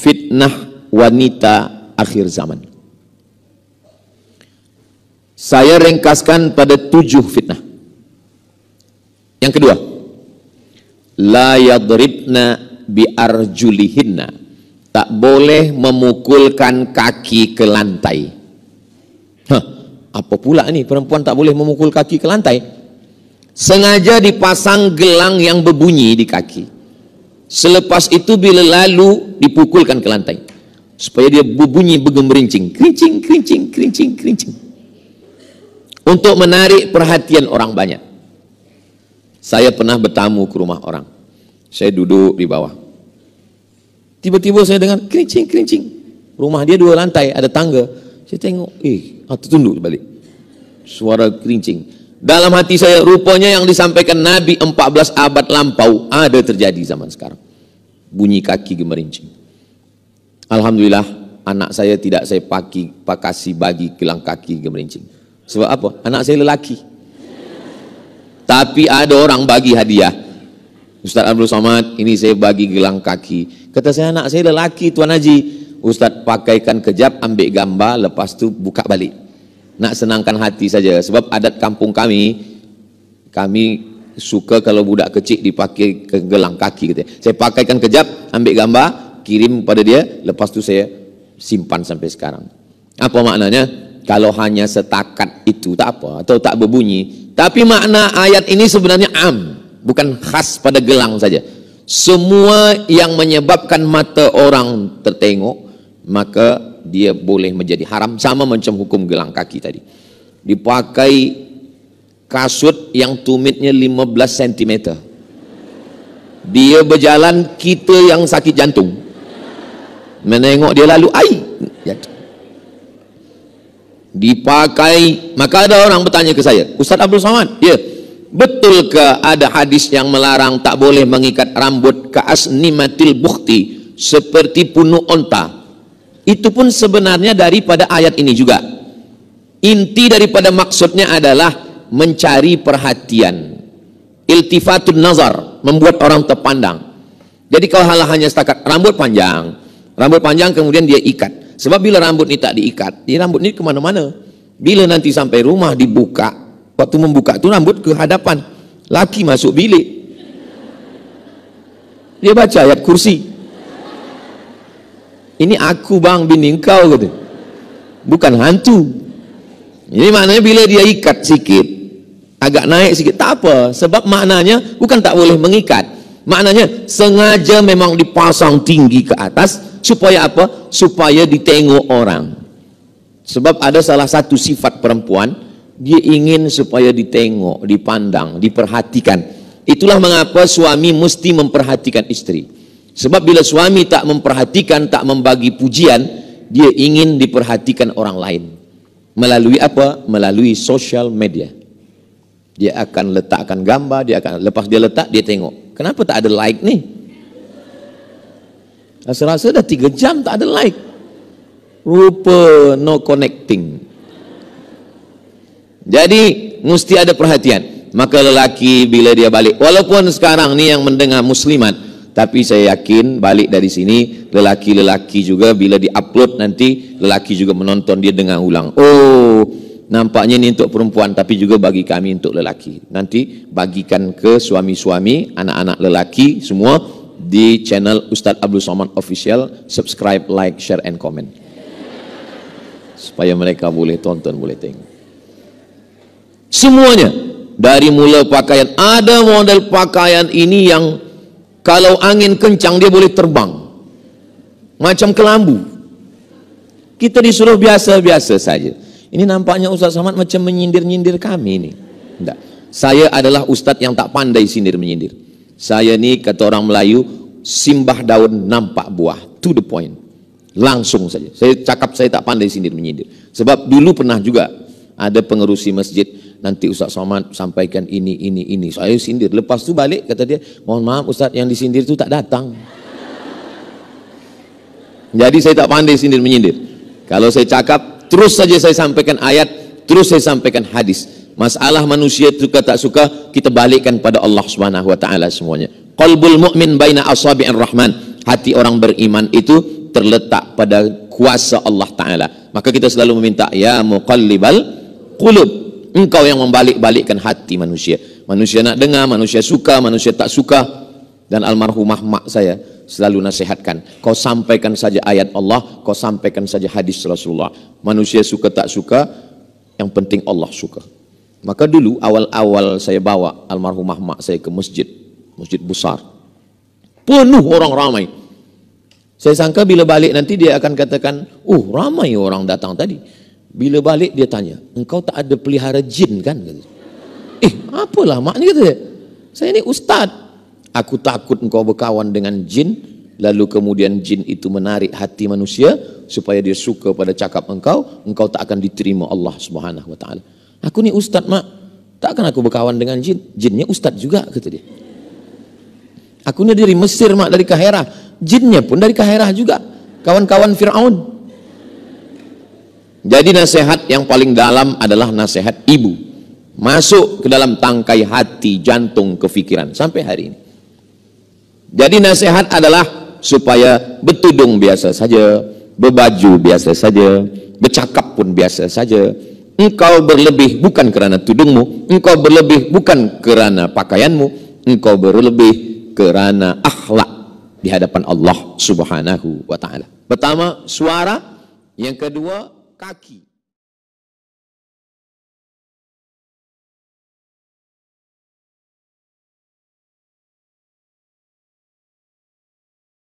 Fitnah wanita akhir zaman. Saya ringkaskan pada 7 fitnah. Yang kedua, la yadribna bi arjulihinna, tak boleh memukulkan kaki ke lantai. Apa pula ini perempuan tak boleh memukul kaki ke lantai? Sengaja dipasang gelang yang berbunyi di kaki. Selepas itu bila lalu dipukulkan ke lantai supaya dia berbunyi bergemerincing, kerincing, kerincing, kerincing, kerincing, untuk menarik perhatian orang banyak. Saya pernah bertamu ke rumah orang. Saya duduk di bawah. Tiba-tiba saya dengar kerincing, kerincing. Rumah dia 2 lantai, ada tangga. Saya tengok, tertunduk balik. Suara kerincing. Dalam hati saya, rupanya yang disampaikan Nabi 14 abad lampau ada terjadi zaman sekarang. Bunyi kaki gemerincing. Alhamdulillah, anak saya tidak saya kasih bagi gelang kaki gemerincing. Sebab apa? Anak saya lelaki. Tapi ada orang bagi hadiah. Ustaz Abdul Somad, ini saya bagi gelang kaki. Kata saya, anak saya lelaki, Tuan Haji. Ustaz pakaikan kejap, ambil gambar, lepas tu buka balik. Nak senangkan hati saja. Sebab adat kampung kami suka kalau budak kecil dipakai ke gelang kaki. Gitu. Saya pakaikan kejap, ambil gambar, kirim pada dia, lepas tu saya simpan sampai sekarang. Apa maknanya? Kalau hanya setakat itu tak apa, atau tak berbunyi. Tapi makna ayat ini sebenarnya bukan khas pada gelang saja. Semua yang menyebabkan mata orang tertengok, maka dia boleh menjadi haram, sama macam hukum gelang kaki tadi. Dipakai kasut yang tumitnya 15 cm. Dia berjalan, kita yang sakit jantung. Menengok dia lalu, dipakai. Maka ada orang bertanya ke saya, Ustaz Abdul Somad, ya, betul ke ada hadis yang melarang tak boleh mengikat rambut ke asnimatil bukhti, seperti punuk onta? Itu pun sebenarnya daripada ayat ini juga. Inti daripada maksudnya adalah mencari perhatian, iltifatun nazar, membuat orang terpandang. Jadi kalau hanya setakat rambut panjang kemudian dia ikat. Sebab bila rambut ni tak diikat, rambut ni kemana-mana. Bila nanti sampai rumah dibuka, waktu membuka tu rambut ke hadapan, laki masuk bilik, dia baca ayat kursi. Ini aku bang bini engkau, kata. Bukan hantu. Ini maknanya bila dia ikat sikit, agak naik sikit, tak apa. Sebab maknanya bukan tak boleh mengikat. Maknanya sengaja memang dipasang tinggi ke atas. Supaya apa? Supaya ditengok orang. Sebab ada salah satu sifat perempuan, dia ingin supaya ditengok, dipandang, diperhatikan. Itulah mengapa suami mesti memperhatikan istri. Sebab bila suami tak memperhatikan, tak membagi pujian, dia ingin diperhatikan orang lain. Melalui apa? Melalui social media. Dia akan letakkan gambar, lepas dia letak, dia tengok. Kenapa tak ada like ni? Rasa-rasa dah 3 jam tak ada like. Rupa no connecting. Jadi mesti ada perhatian. Maka lelaki bila dia balik, walaupun sekarang ni yang mendengar muslimat, tapi saya yakin balik dari sini lelaki-lelaki juga bila di-upload nanti, lelaki juga menonton, dia dengar ulang. Oh, nampaknya ini untuk perempuan, tapi juga bagi kami untuk lelaki. Nanti bagikan ke suami-suami, anak-anak lelaki semua di channel Ustaz Abdul Somad Official. Subscribe, like, share, and comment, supaya mereka boleh tonton, boleh tengok. Semuanya, dari mula pakaian. Ada model pakaian ini yang kalau angin kencang dia boleh terbang macam kelambu. Kita disuruh biasa-biasa saja. Ini nampaknya Ustaz Somad macam menyindir-nyindir kami ini. Tidak. Saya adalah ustaz yang tak pandai sindir-menyindir. Saya ni kata orang Melayu, simbah daun nampak buah, to the point, langsung saja. Saya cakap saya tak pandai sindir-menyindir. Sebab dulu pernah juga ada pengerusi masjid, nanti Ustaz Somad sampaikan ini. Saya sindir. Lepas tu balik, kata dia, mohon maaf Ustaz, yang disindir tu tak datang. Jadi saya tak pandai sindir-menyindir. Kalau saya cakap, terus saja saya sampaikan ayat, terus saya sampaikan hadis. Masalah manusia suka tak suka, kita balikkan pada Allah Subhanahu wa taala semuanya. Qalbul mu'min baina asabi'ir rahman. Hati orang beriman itu terletak pada kuasa Allah taala. Maka kita selalu meminta, ya muqallibal qulub, engkau yang membalik-balikkan hati manusia. Manusia nak dengar, manusia suka, manusia tak suka. Dan almarhumah mak saya selalu nasihatkan, kau sampaikan saja ayat Allah, kau sampaikan saja hadis Rasulullah. Manusia suka tak suka, yang penting Allah suka. Maka dulu awal-awal saya bawa almarhumah mak saya ke masjid, masjid besar, penuh orang ramai. Saya sangka bila balik nanti dia akan katakan, ramai orang datang tadi. Bila balik dia tanya, engkau tak ada pelihara jin kan? Apalah mak ni, kata dia. Saya ni ustaz. Aku takut engkau berkawan dengan jin, lalu kemudian jin itu menarik hati manusia supaya dia suka pada cakap engkau tak akan diterima Allah Subhanahu wa taala. Aku ni ustaz mak, takkan aku berkawan dengan jin? Jinnya ustaz juga, kata dia. Aku ni dari Mesir mak, dari Kahirah. Jinnya pun dari Kahirah juga, kawan-kawan Fir'aun. Jadi nasihat yang paling dalam adalah nasihat ibu, masuk ke dalam tangkai hati, jantung, kefikiran sampai hari ini. Jadi nasihat adalah supaya bertudung biasa saja, berbaju biasa saja, bercakap pun biasa saja. Engkau berlebih bukan kerana tudungmu, engkau berlebih bukan kerana pakaianmu, engkau berlebih kerana akhlak di hadapan Allah Subhanahu wa taala. Pertama suara, yang kedua kaki.